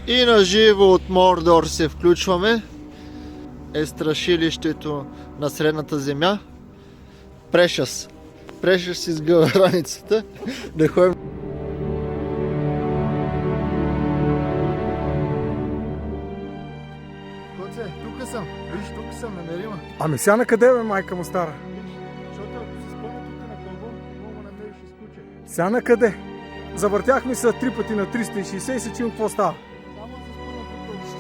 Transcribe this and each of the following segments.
И на живо от Мордор се включваме. Е страшилището на Средната земя. Прешъс изгъва раницата. Да ходим. Коце, тук съм. Виж, тук съм, намери ма. Ами сега на къде бе, майка му стара? Защото ако се спомня тук на Кълбо, много намериш изкуче. Сега на къде? Завъртяхме се 3 пъти на 360 и се чуем какво става.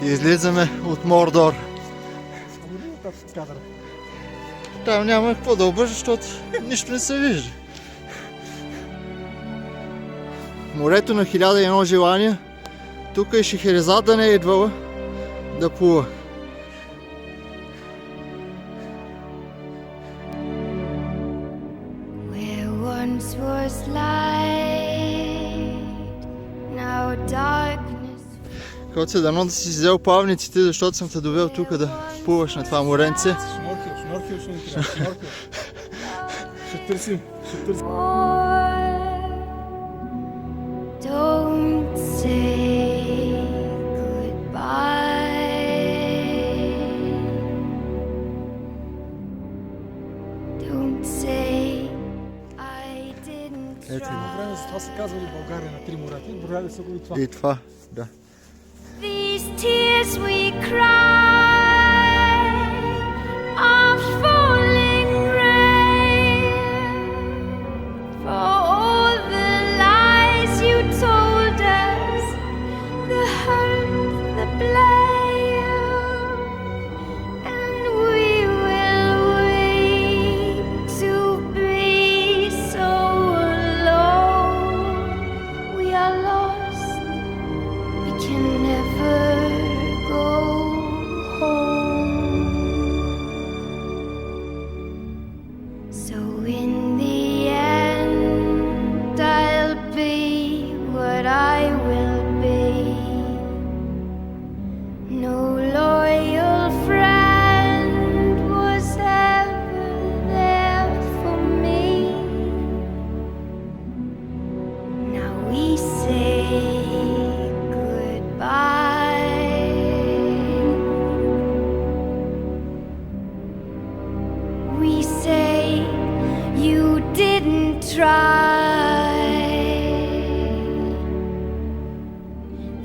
Излизаме от Мордор. Кадър. Там няма какво да обържа, защото нищо не се вижда. Морето на 1001 желания. Тук и Шехерезада не е идвала да плува. Where once was light, now darkness. Коце, дано да си взел плавниците, защото съм те довел тук да плуваш на това моренце. Шнорхел ще ни трябва. Шнорхел. Ще търсим. Don't say goodbye. Don't say I didn't Ето. try. Време за това са казвали България на 3 морета. Брояли са го и това. И това, да. These tears we cry are falling rain for all the lies you told us, the hurt, the blame, and we will wait to be so alone. We are lost. We can never go home. So in the end, I'll be what I will be. No loyal friend was ever there for me. Now we say goodbye. We say you didn't try.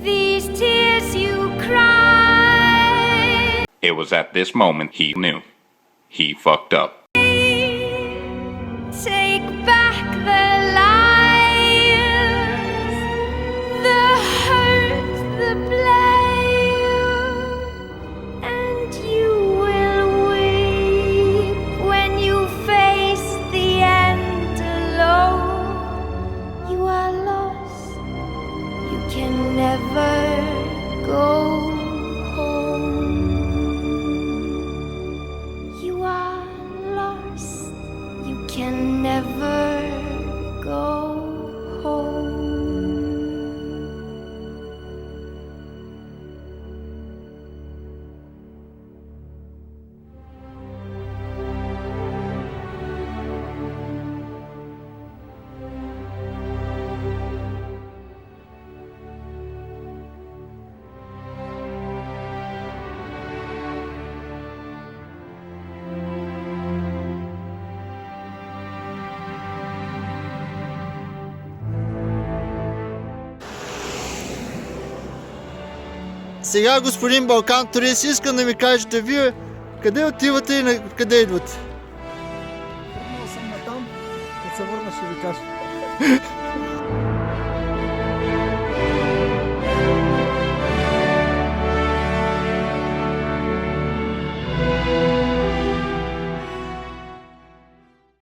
These tears you cry. It was at this moment he knew. He fucked up. Take back the lies, the hurt, the blame, and you will weep when you face the end alone. You are lost, you can never go home. You are lost, you can never go home. Сега, господин Балкан Турист, искам да ми кажете вие къде отивате и на къде идвате? Тръгнал съм натам, като се върна ще ви кажа.